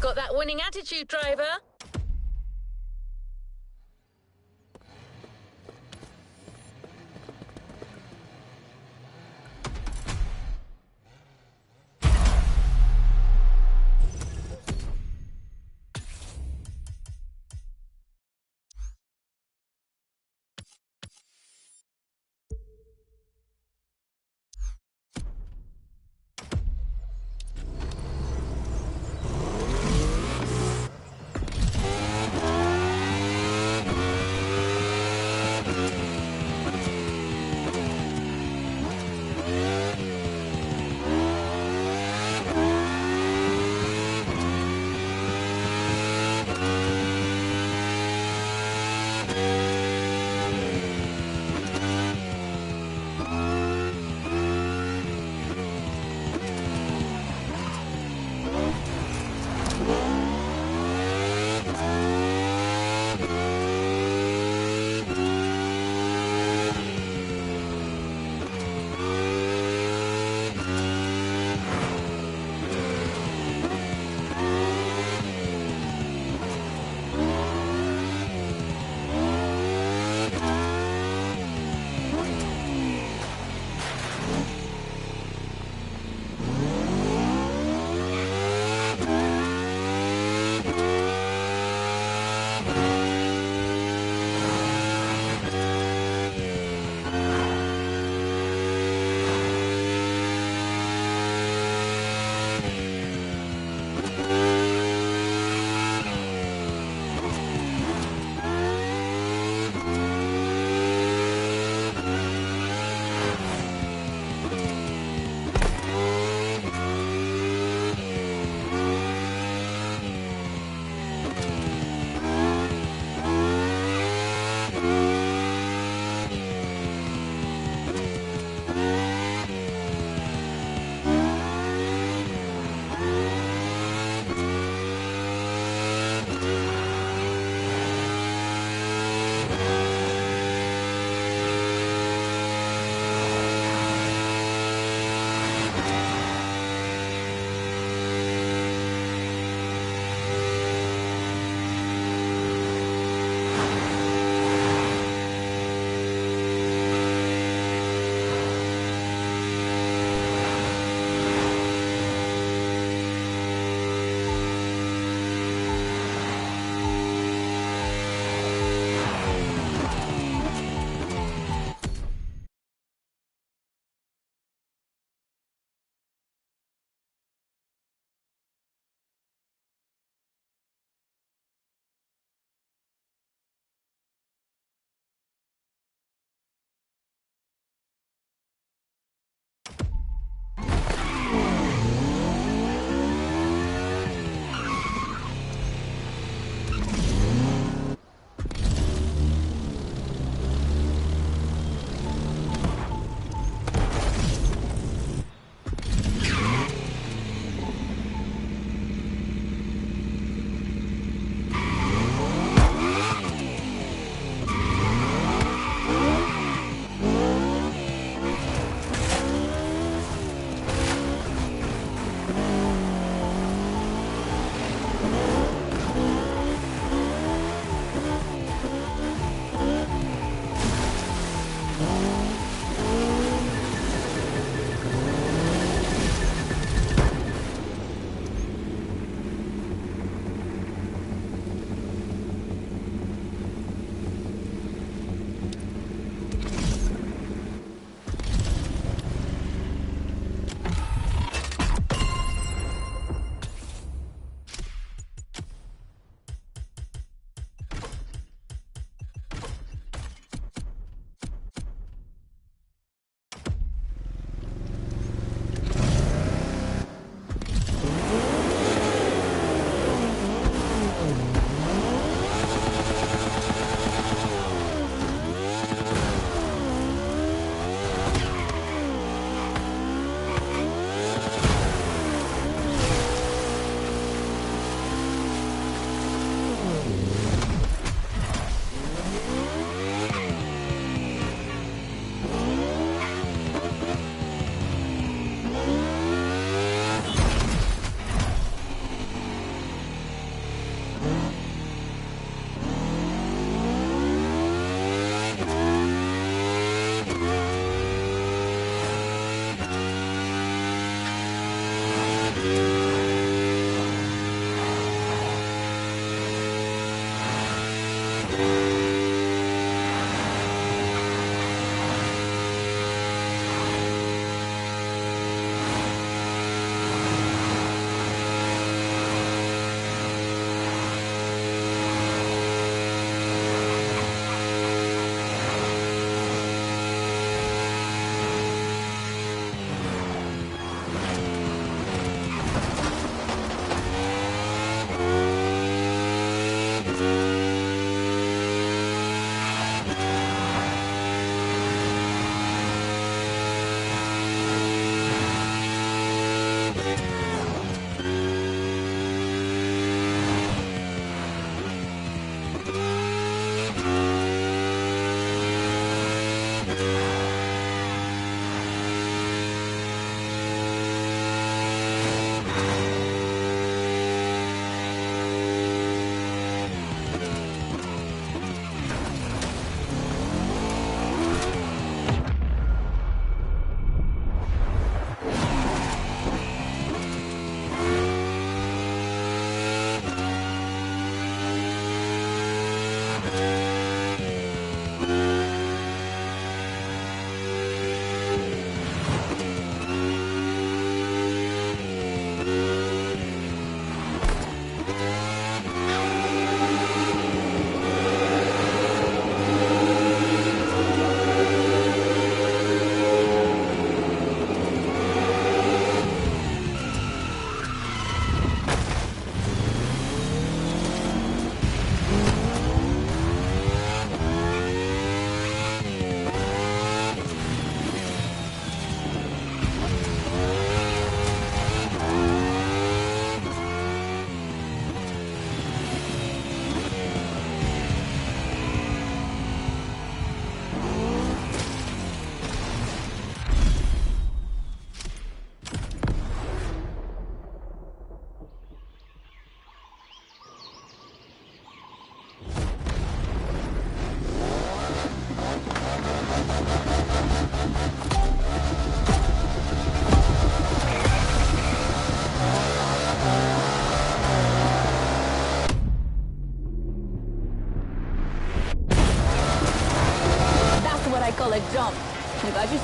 Got that winning attitude, driver?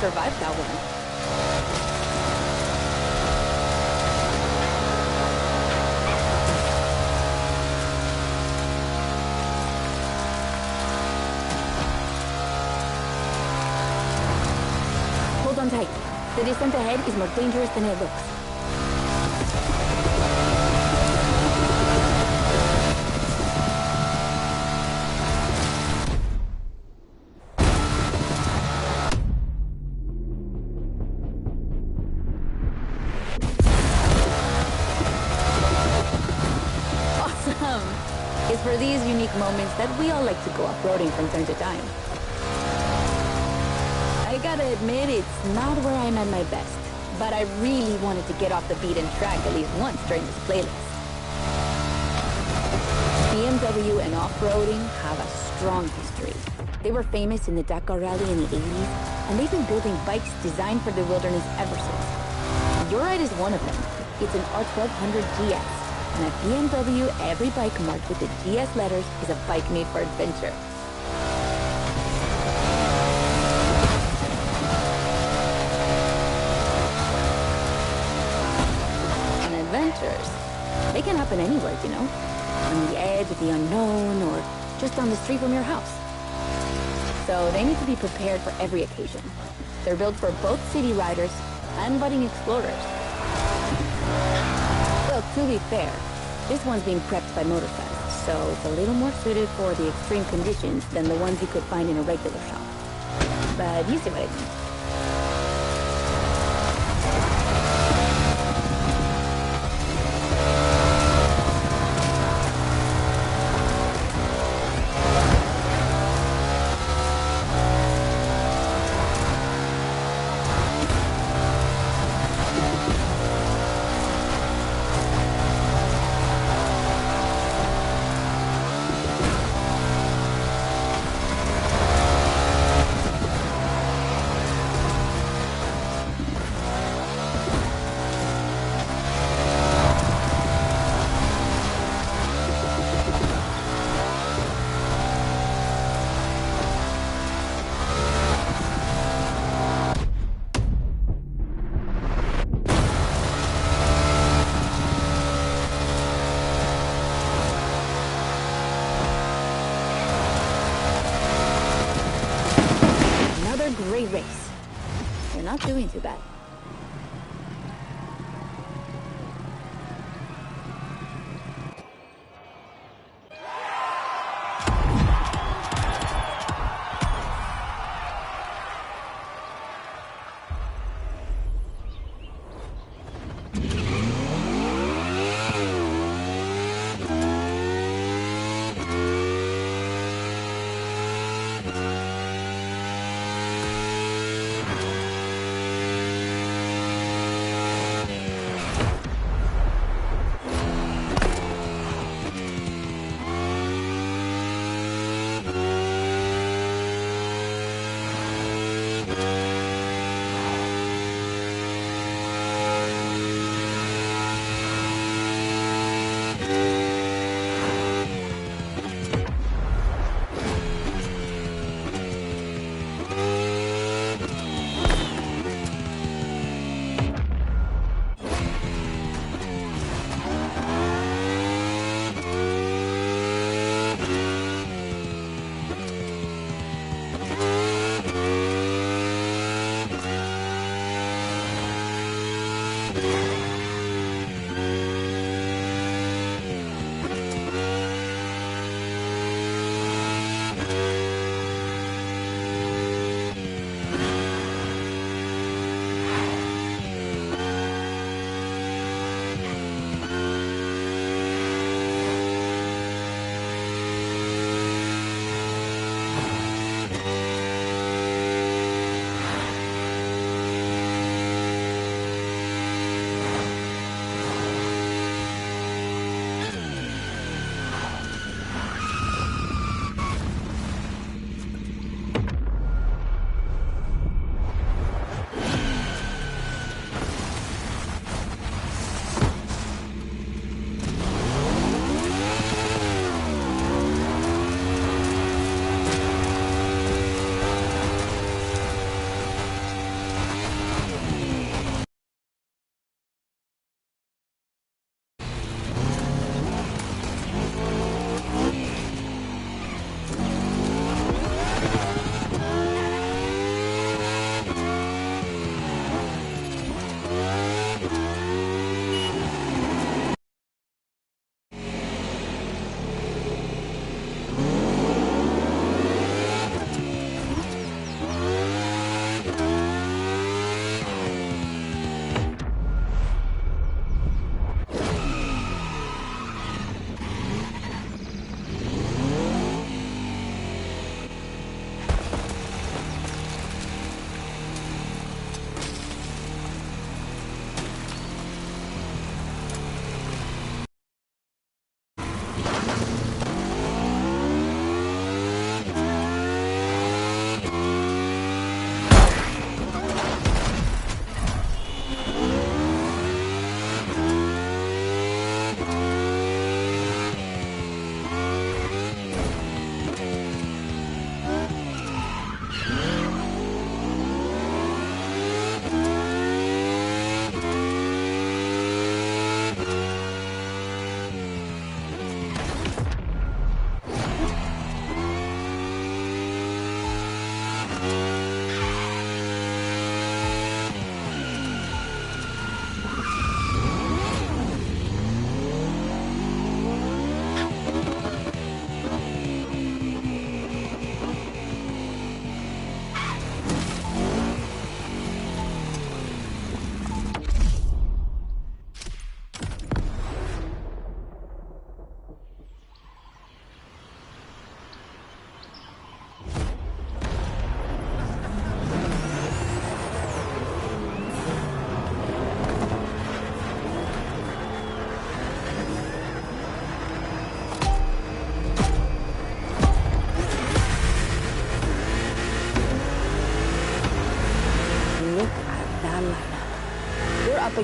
survived that one. Hold on tight. The descent ahead is more dangerous than it looks. Awesome! It's for these unique moments that we all like to go off-roading from time to time. I gotta admit, it's not where I'm at my best, but I really wanted to get off the beaten track at least once during this playlist. BMW and off-roading have a strong history. They were famous in the Dakar Rally in the 80s, and they've been building bikes designed for the wilderness ever since. Your Ride is one of them. It's an R1200 GS, and at BMW, every bike marked with the GS letters is a bike made for adventure. Adventures. They can happen anywhere, you know? On the edge of the unknown, or just on the street from your house. So they need to be prepared for every occasion. They're built for both city riders and budding explorers. Well, to be fair, this one's being prepped by Motorfest, so it's a little more suited for the extreme conditions than the ones you could find in a regular shop. But you see what I mean. Great race. You're not doing too bad.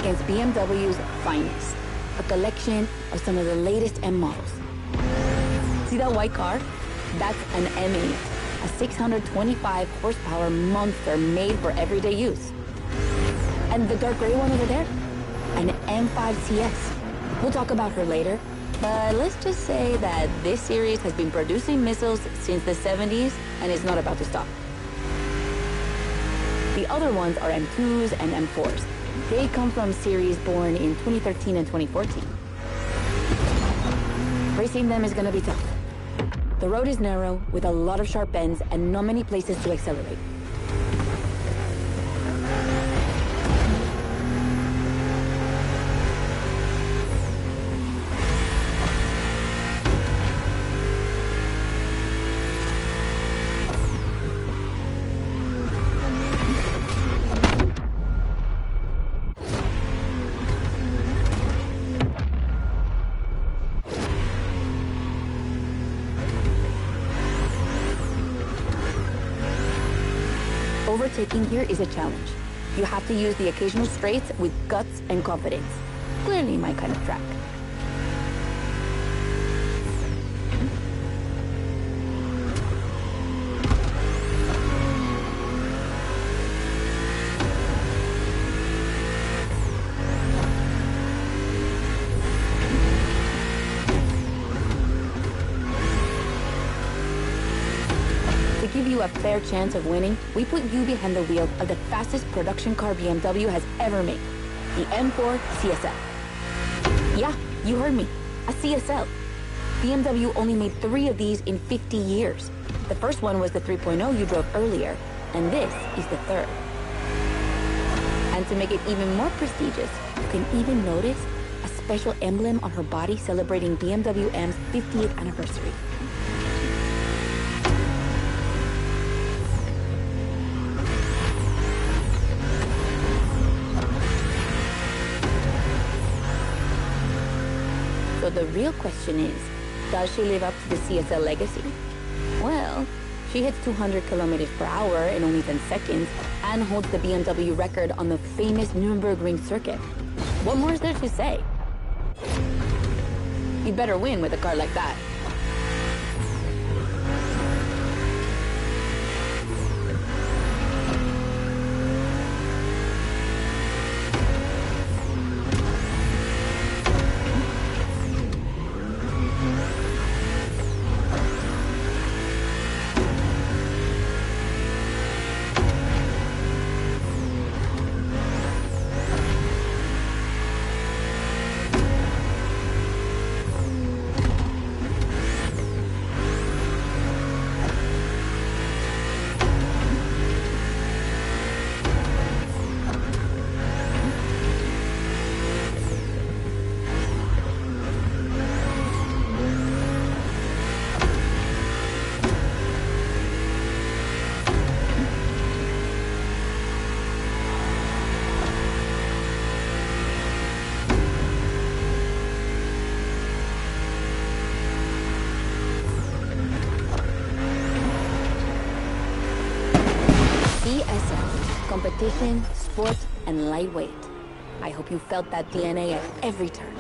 against BMW's finest, a collection of some of the latest M models. See that white car? That's an M8, a 625 horsepower monster made for everyday use. And the dark gray one over there? An M5 CS. We'll talk about her later, but let's just say that this series has been producing missiles since the 70s and is not about to stop. The other ones are M2s and M4s. They come from series born in 2013 and 2014. Racing them is gonna be tough. The road is narrow, with a lot of sharp bends and not many places to accelerate. Overtaking here is a challenge. You have to use the occasional straights with guts and confidence. Clearly my kind of track. To give you a fair chance of winning, we put you behind the wheel of the fastest production car BMW has ever made, the M4 CSL. Yeah, you heard me, a CSL. BMW only made 3 of these in 50 years. The first one was the 3.0 you drove earlier, and this is the third. And to make it even more prestigious, you can even notice a special emblem on her body celebrating BMW M's 50th anniversary. So the real question is, does she live up to the CSL legacy? Well, she hits 200 kilometers per hour in only 10 seconds and holds the BMW record on the famous Nürburgring circuit. What more is there to say? You'd better win with a car like that. Competition, sport, and lightweight. I hope you felt that DNA at every turn.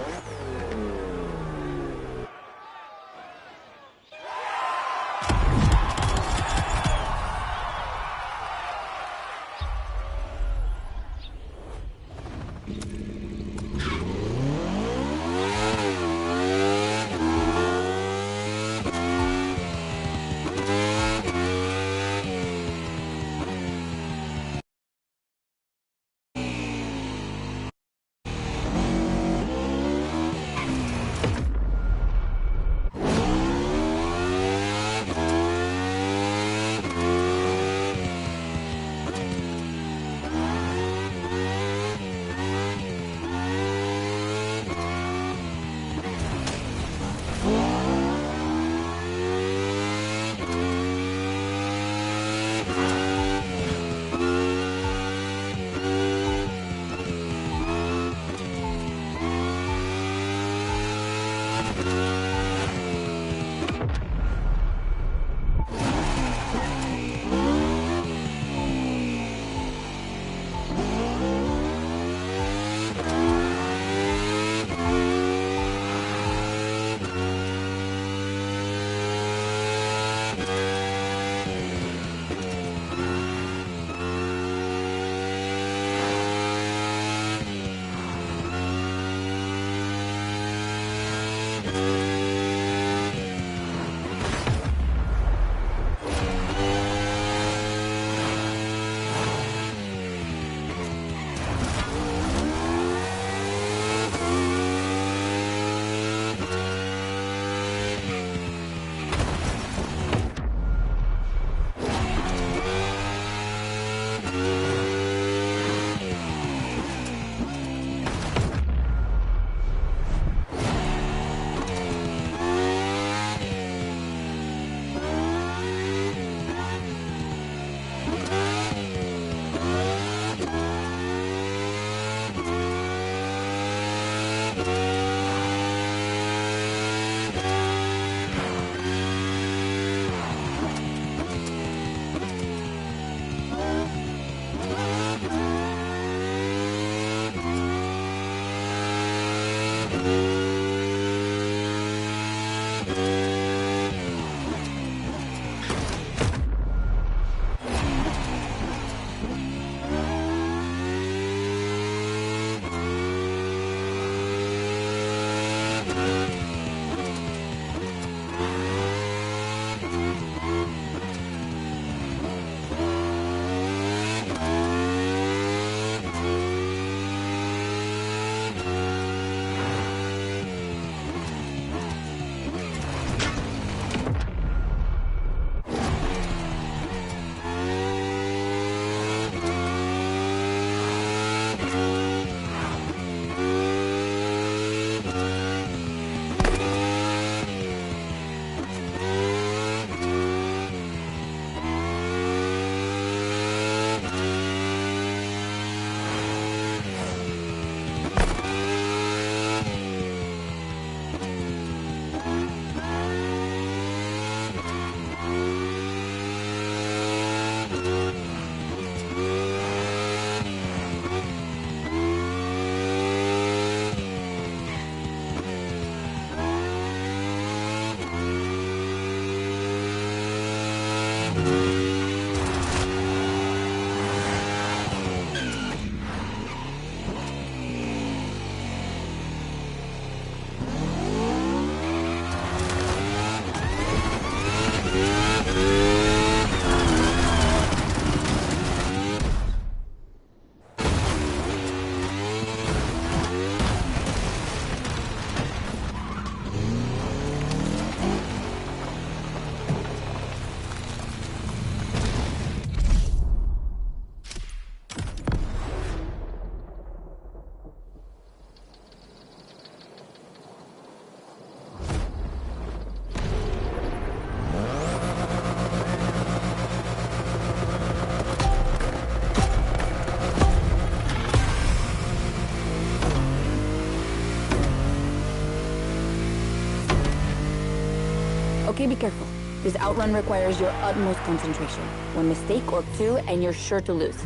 Okay, be careful. This outrun requires your utmost concentration. One mistake or two, and you're sure to lose.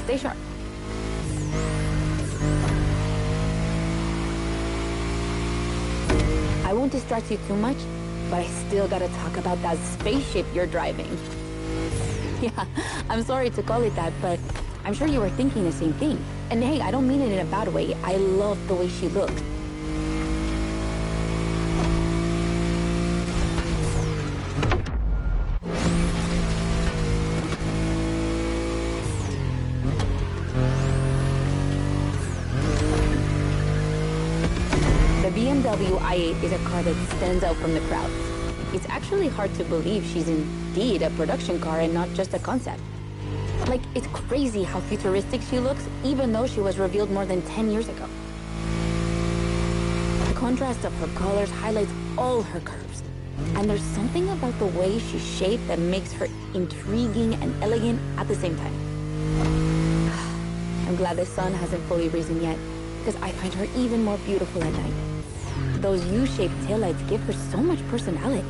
Stay sharp. I won't distract you too much, but I still gotta talk about that spaceship you're driving. Yeah, I'm sorry to call it that, but I'm sure you were thinking the same thing. And hey, I don't mean it in a bad way. I love the way she looks. The BMW i8 is a car that stands out from the crowd. It's actually hard to believe she's indeed a production car and not just a concept. Like, it's crazy how futuristic she looks, even though she was revealed more than 10 years ago. The contrast of her colors highlights all her curves. And there's something about the way she's shaped that makes her intriguing and elegant at the same time. I'm glad the sun hasn't fully risen yet, because I find her even more beautiful at night. Those U-shaped taillights give her so much personality.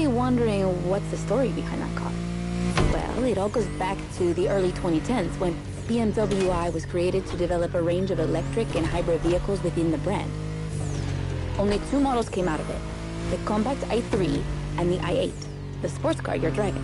Wondering what's the story behind that car. Well, Actually, it all goes back to the early 2010s when BMW I was created to develop a range of electric and hybrid vehicles within the brand. Only 2 models came out of it, the compact i3 and the i8, the sports car you're driving.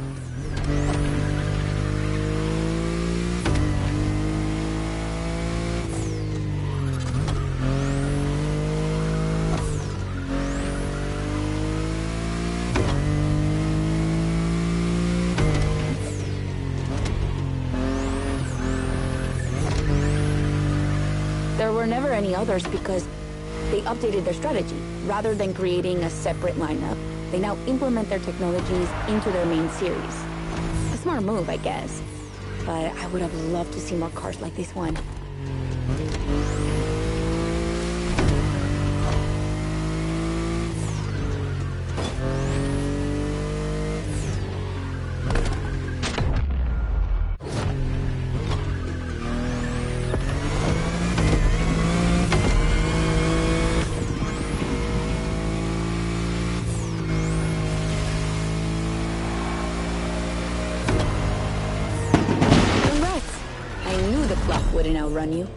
There were never any others because they updated their strategy. Rather than creating a separate lineup, they now implement their technologies into their main series. A smart move, I guess. But I would have loved to see more cars like this one. Wouldn't outrun you.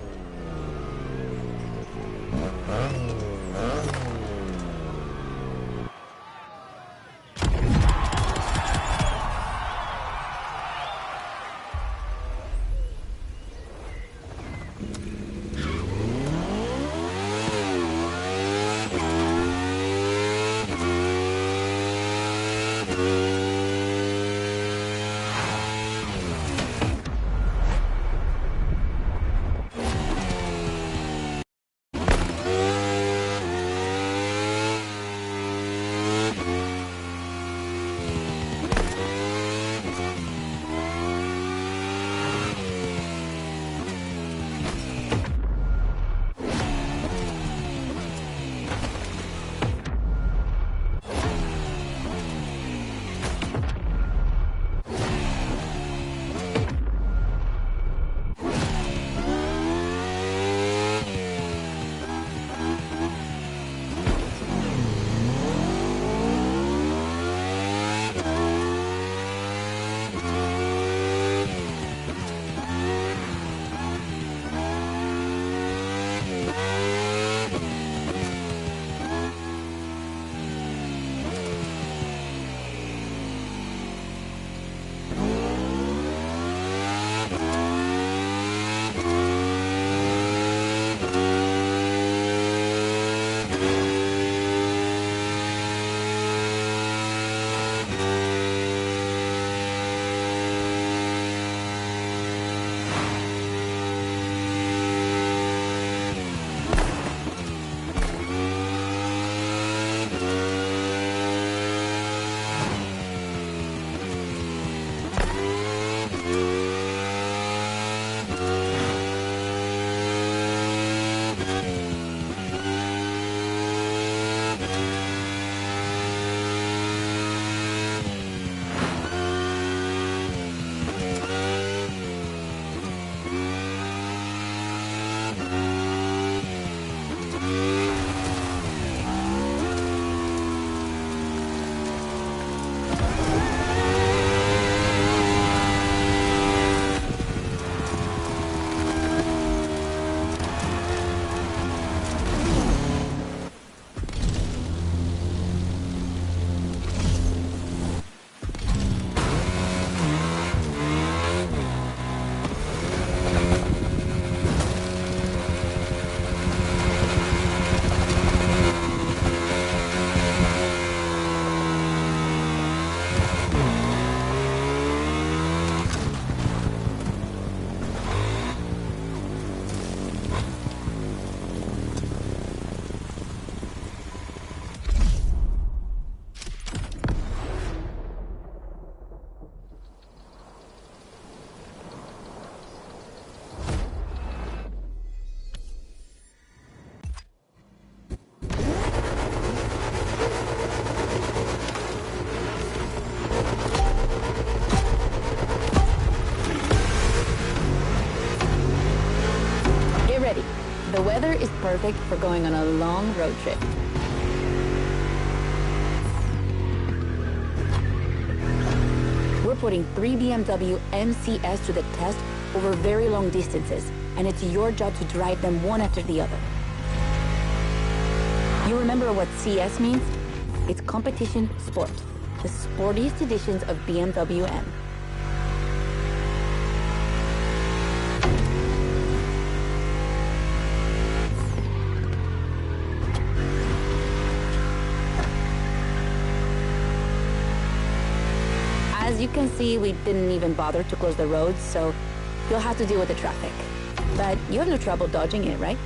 The weather is perfect for going on a long road trip. We're putting 3 BMW MCS to the test over very long distances, and it's your job to drive them one after the other. You remember what CS means? It's competition sport, the sportiest editions of BMW M. As you can see, we didn't even bother to close the roads, so you'll have to deal with the traffic. But you have no trouble dodging it, right?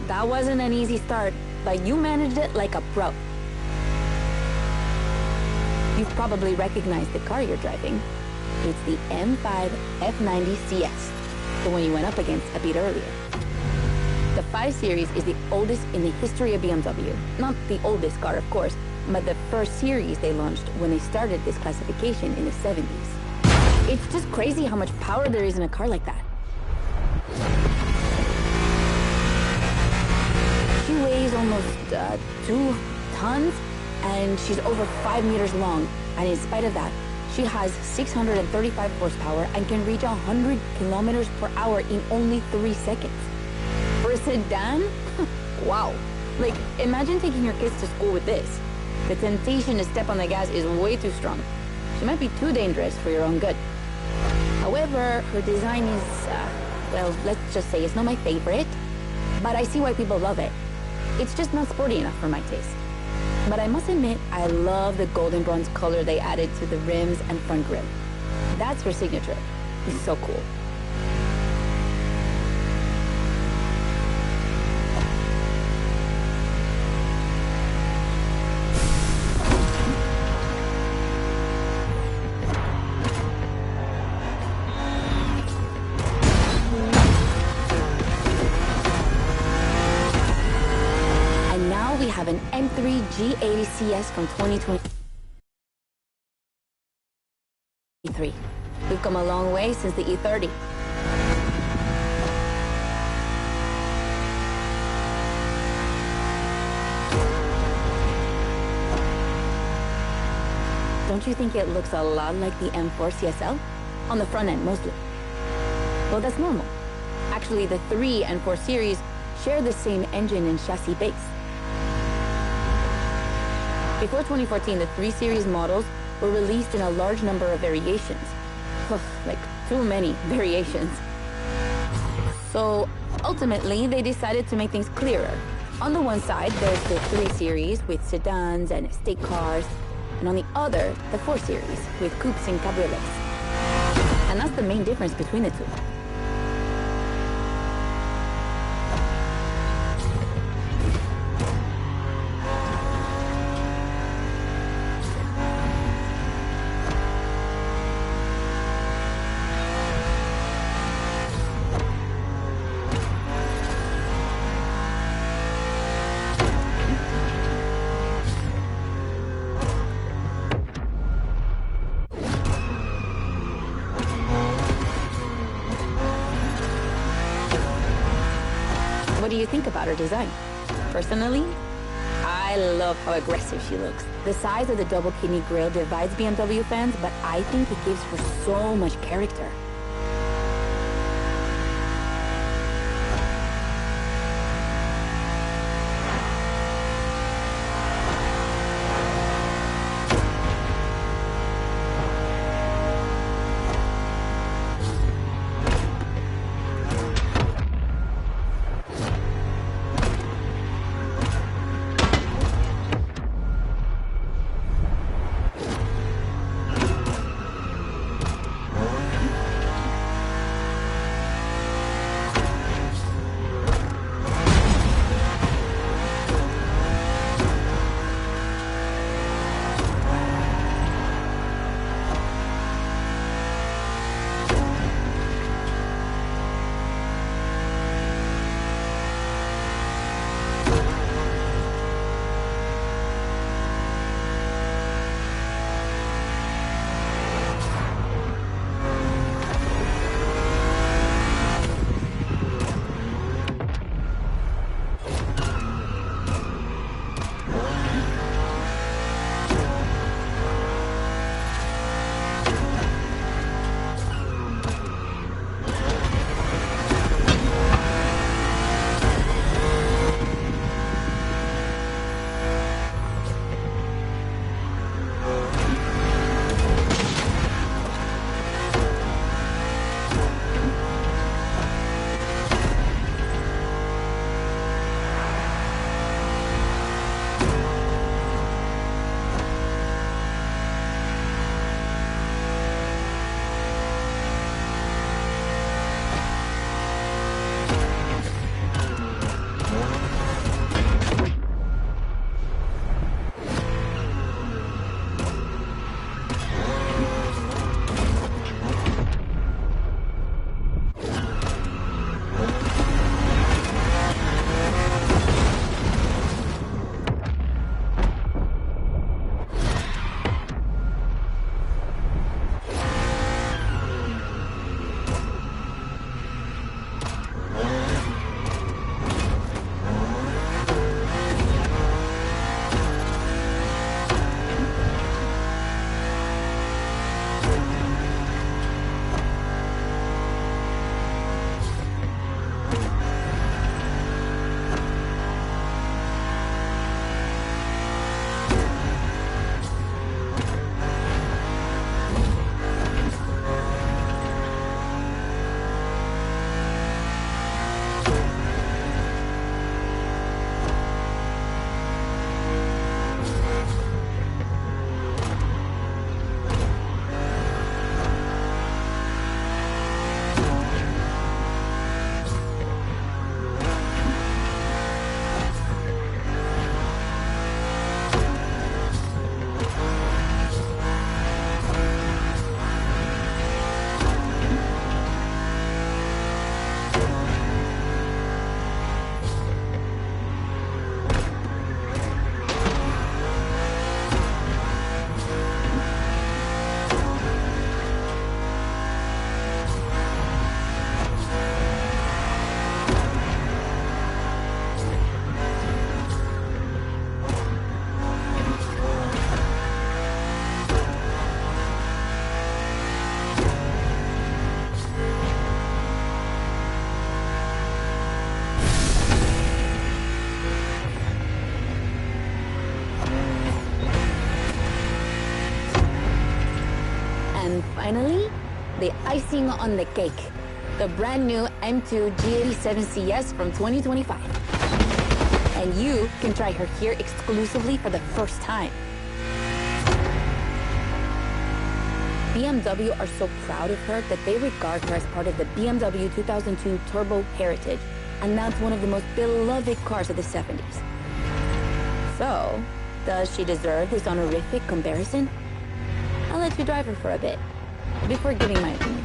That wasn't an easy start, but you managed it like a pro. You've probably recognized the car you're driving. It's the M5 F90 CS, the one you went up against a bit earlier. The 5 Series is the oldest in the history of BMW. Not the oldest car, of course, but the first series they launched when they started this classification in the 70s. It's just crazy how much power there is in a car like that. She weighs almost 2 tons, and she's over 5 meters long. And in spite of that, she has 635 horsepower and can reach 100 kilometers per hour in only 3 seconds. For a sedan? Wow. Like, imagine taking your kids to school with this. The temptation to step on the gas is way too strong. She might be too dangerous for your own good. However, her design is, well, let's just say it's not my favorite, but I see why people love it. It's just not sporty enough for my taste. But I must admit, I love the golden bronze color they added to the rims and front grille. That's her signature. It's so cool. Have an M3 G80 CS from 2023. We've come a long way since the E30. Don't you think it looks a lot like the M4 CSL? On the front end, mostly. Well, that's normal. Actually, the 3 and 4 series share the same engine and chassis base. Before 2014, the 3 series models were released in a large number of variations. Like, too many variations. So, ultimately, they decided to make things clearer. On the one side, there's the 3 series with sedans and estate cars, and on the other, the 4 series with coupes and cabriolets. And that's the main difference between the two. What do you think about her design? Personally, I love how aggressive she looks. The size of the double kidney grille divides BMW fans, but I think it gives her so much character. And finally, the icing on the cake. The brand new M2 G87 CS from 2025. And you can try her here exclusively for the first time. BMW are so proud of her that they regard her as part of the BMW 2002 Turbo Heritage, and that's one of the most beloved cars of the 70s. So, does she deserve this honorific comparison? I'll let you drive her for a bit, before giving my opinion.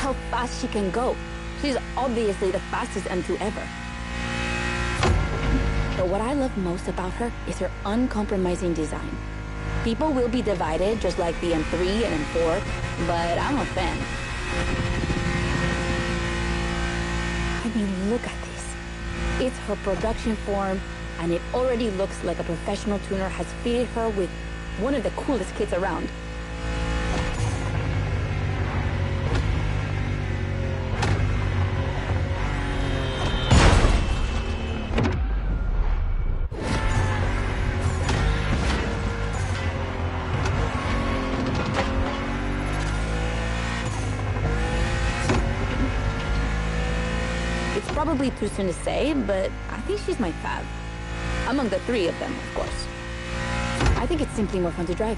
How fast she can go. She's obviously the fastest M2 ever. But what I love most about her is her uncompromising design. People will be divided just like the M3 and M4, but I'm a fan. I mean, look at this. It's her production form, and it already looks like a professional tuner has fitted her with one of the coolest kits around. It's probably too soon to say, but I think she's my fave. Among the three of them, of course. I think it's simply more fun to drive.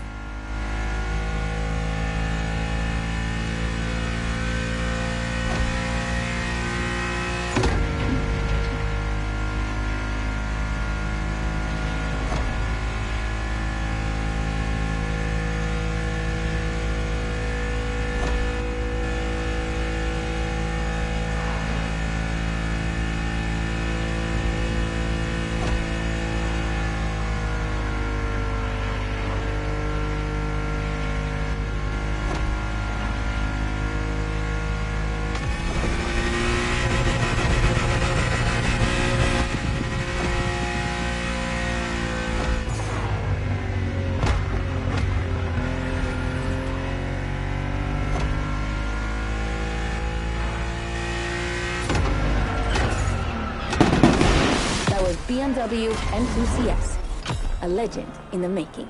BMW M2CS, a legend in the making.